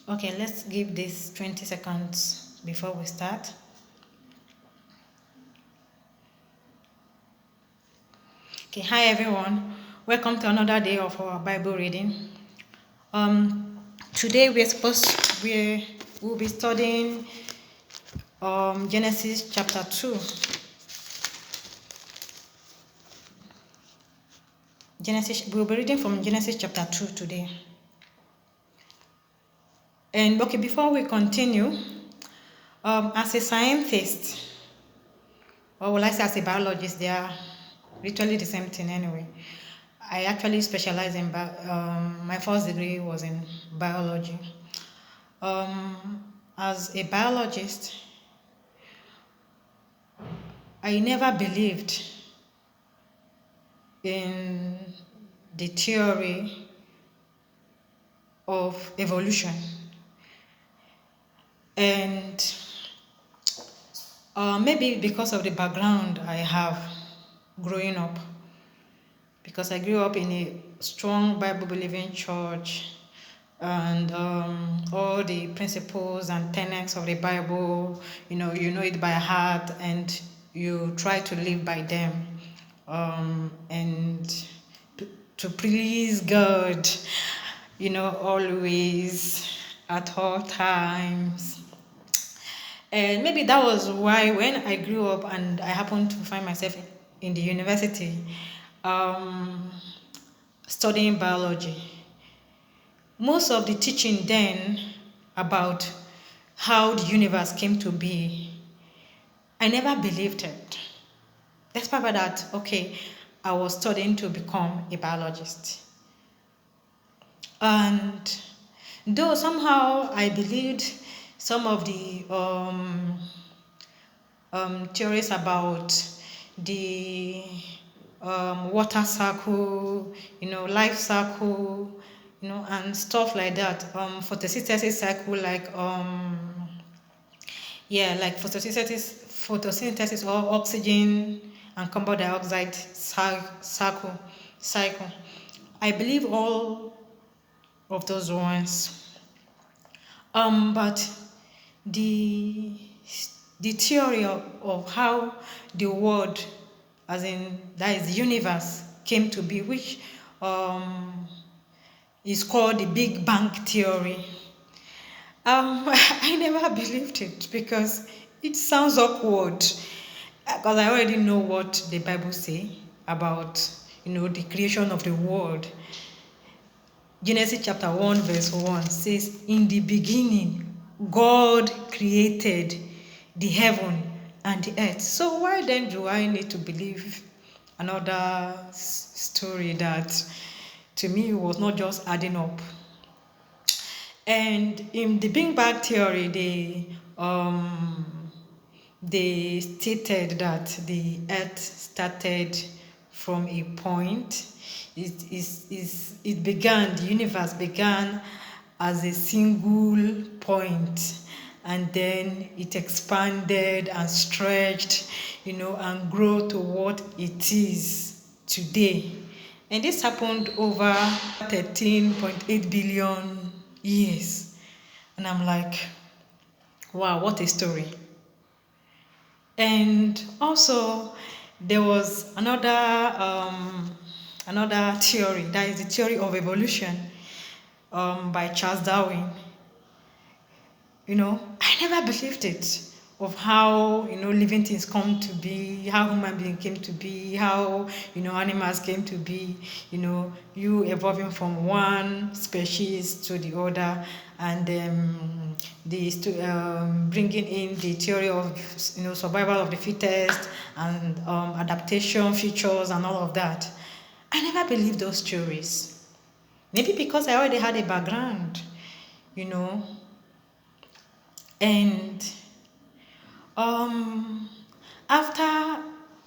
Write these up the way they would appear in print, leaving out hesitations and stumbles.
Okay, let's give this 20 seconds before we start. Okay, hi everyone. Welcome to another day of our Bible reading. Today we'll be studying Genesis chapter 2. We'll be reading from Genesis chapter 2 today. And okay, before we continue, as a scientist, or will I say as a biologist, they are literally the same thing anyway. I actually specialize in my first degree was in biology. As a biologist, I never believed in the theory of evolution, and maybe because of the background I have growing up, because I grew up in a strong Bible believing church, and all the principles and tenets of the Bible, you know it by heart, and you try to live by them, and to please God, always, at all times. And maybe that was why when I grew up and I happened to find myself in the university, um, studying biology, most of the teaching then about how the universe came to be, I never believed it. Despite that, okay, I was studying to become a biologist. And though somehow I believed some of the theories about the water cycle, life cycle, and stuff like that. Photosynthesis cycle, like photosynthesis or oxygen and carbon dioxide cycle. I believe all of those ones. But the theory of how the world, as in that is the universe, came to be, which is called the Big Bang theory. I never believed it because it sounds awkward. Because I already know what the Bible say about the creation of the world. Genesis chapter 1 verse 1 says, "In the beginning, God created the heaven and the earth." So why then do I need to believe another story that to me was not just adding up? And in the Big Bang theory, they stated that the earth started from a point. The universe began as a single point, and then it expanded and stretched, and grew to what it is today. And this happened over 13.8 billion years. And I'm like, wow, what a story. And also, there was another theory, that is the theory of evolution, by Charles Darwin. I never believed it, of how living things come to be, how human beings came to be, how animals came to be, you evolving from one species to the other, and bringing in the theory of survival of the fittest, and adaptation features and all of that. I never believed those theories. Maybe because I already had a background, and after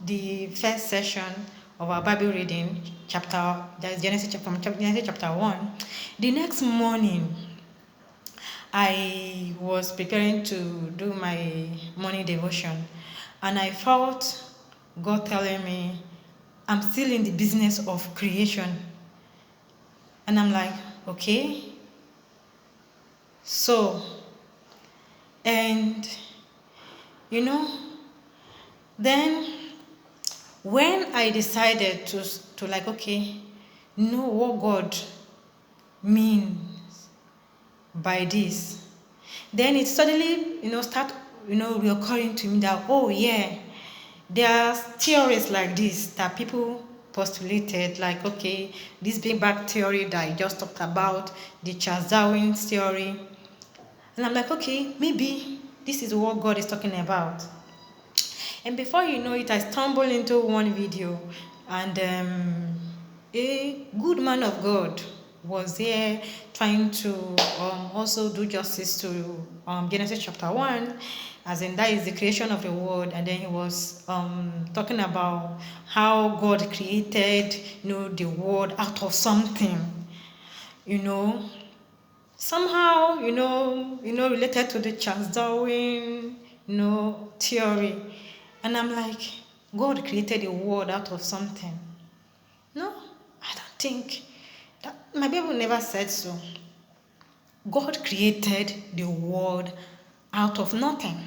the first session of our Bible reading, Genesis chapter 1, the next morning I was preparing to do my morning devotion, and I felt God telling me, I'm still in the business of creation. And I'm like, okay. So, and you know, then when I decided to like, okay, know what God means by this, then it suddenly, start, reoccurring to me that, oh yeah, there are theories like this that people postulated, like, okay, this Big Bang theory that I just talked about, the Charles Darwin theory. And I'm like, okay, maybe this is what God is talking about. And before you know it, I stumbled into one video, and a good man of God was there trying to also do justice to Genesis chapter 1, as in that is the creation of the world. And then he was talking about how God created, the world out of something, you know, somehow, related to the Charles Darwin, theory. And I'm like, God created a world out of something. No, I don't think that, my Bible never said so. God created the world out of nothing.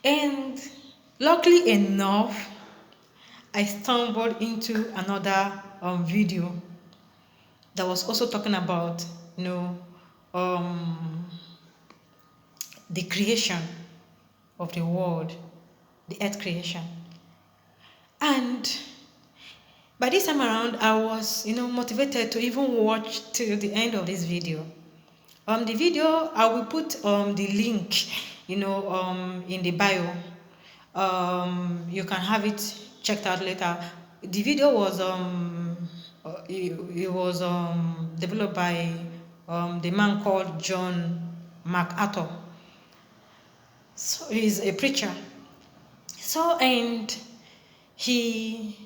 And luckily enough, I stumbled into another video that was also talking about, um, the creation of the world, the earth creation. And by this time around, I was, motivated to even watch till the end of this video. The video, I will put the link, in the bio. You can have it checked out later. The video was it was developed by the man called John MacArthur. So he's a preacher. So, and he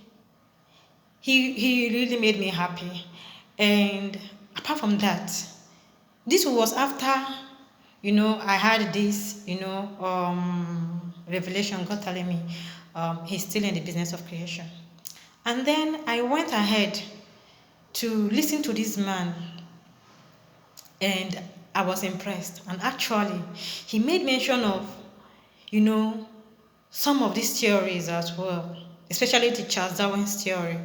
he really made me happy. And apart from that, this was after, I had this, revelation, God telling me he's still in the business of creation. And then I went ahead to listen to this man, and I was impressed. And actually, he made mention of, some of these theories as well, especially the Charles Darwin's theory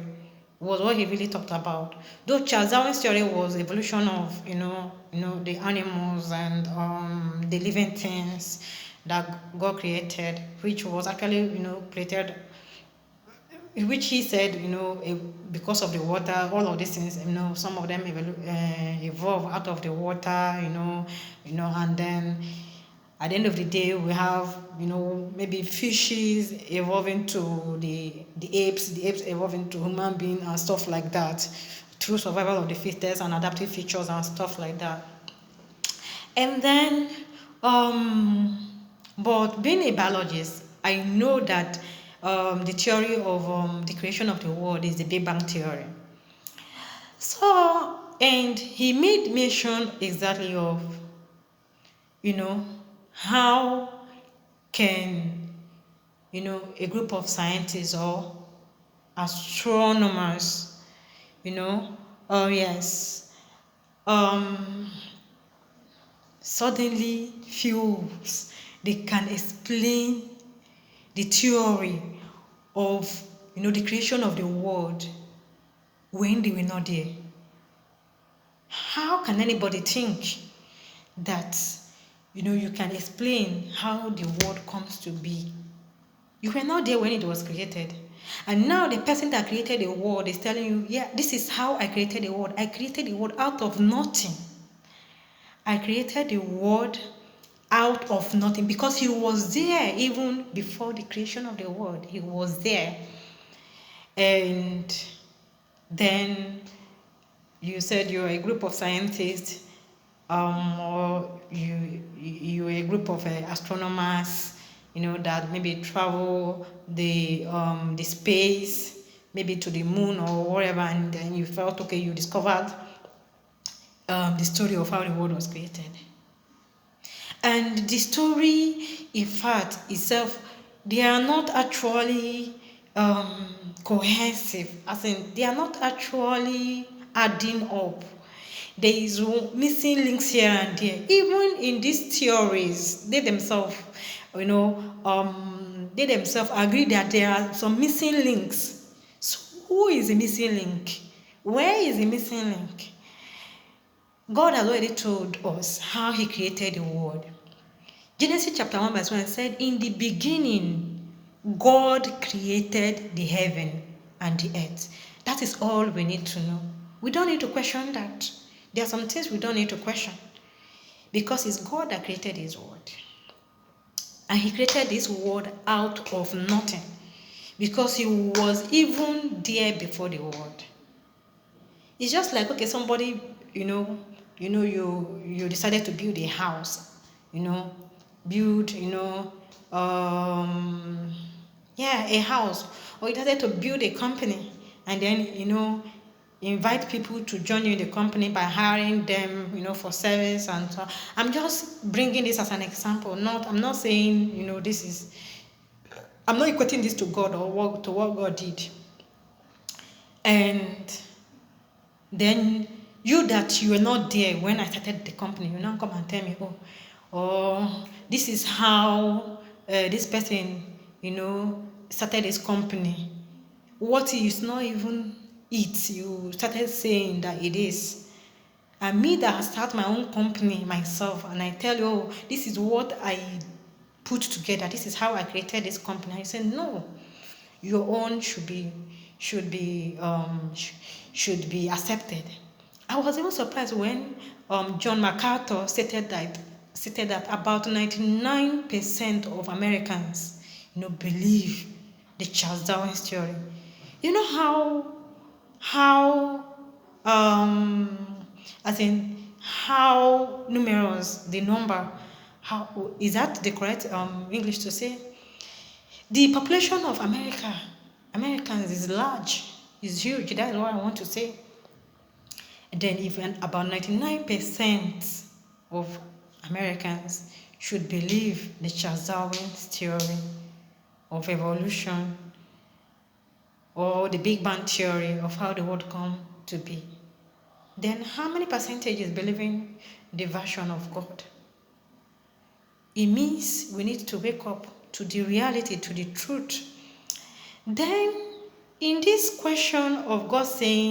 was what he really talked about. Though Charles Darwin's theory was evolution of, the animals and the living things that God created, which was actually, created, which he said, because of the water, all of these things, some of them evolve out of the water, and then at the end of the day, we have, maybe fishes evolving to the apes evolving to human beings and stuff like that, through survival of the fittest and adaptive features and stuff like that. And then, but being a biologist, I know that the theory of the creation of the world is the Big Bang theory. So, and he made mention exactly of, how can, a group of scientists or astronomers, oh yes, suddenly feels they can explain the theory of, the creation of the world when they were not there. How can anybody think that, you can explain how the world comes to be? You were not there when it was created. And now the person that created the world is telling you, yeah, this is how I created the world. I created the world out of nothing. I created the world out of nothing because he was there even before the creation of the world. He was there. And then you said you're a group of scientists, or you're a group of astronomers, that maybe travel the space, maybe to the moon or whatever, and then you felt, okay, you discovered the story of how the world was created. And the story, in fact, itself, they are not actually cohesive, as in they are not actually adding up. There is missing links here and there. Even in these theories, they themselves, they themselves agree that there are some missing links. So who is the missing link? Where is the missing link? God has already told us how he created the world. Genesis chapter 1 verse 1 said, in the beginning, God created the heaven and the earth. That is all we need to know. We don't need to question that. There are some things we don't need to question. Because it's God that created his world. And he created this world out of nothing. Because he was even there before the world. It's just like, okay, somebody, you decided to build a house, build, a house, or you decided to build a company, and then, invite people to join you in the company by hiring them, for service and so. I'm just bringing this as an example. I'm not saying, I'm not equating this to God or what God did. And then you were not there when I started the company, you now come and tell me, this is how this person, started his company. What is not even it, you started saying that it is. And me that start my own company myself, and I tell you, this is what I put together, this is how I created this company. I say, no, your own should be accepted. I was even surprised when John MacArthur stated that about 99% of Americans, believe the Charles Darwin theory. You know how as in how numerous the number, how is that the correct English to say? The population of Americans is large, is huge. That's what I want to say. Then even about 99% of Americans should believe the Charles Darwin theory of evolution or the Big Bang theory of how the world come to be. Then how many percentage is believing the version of God? It means we need to wake up to the reality, to the truth. Then in this question of God saying,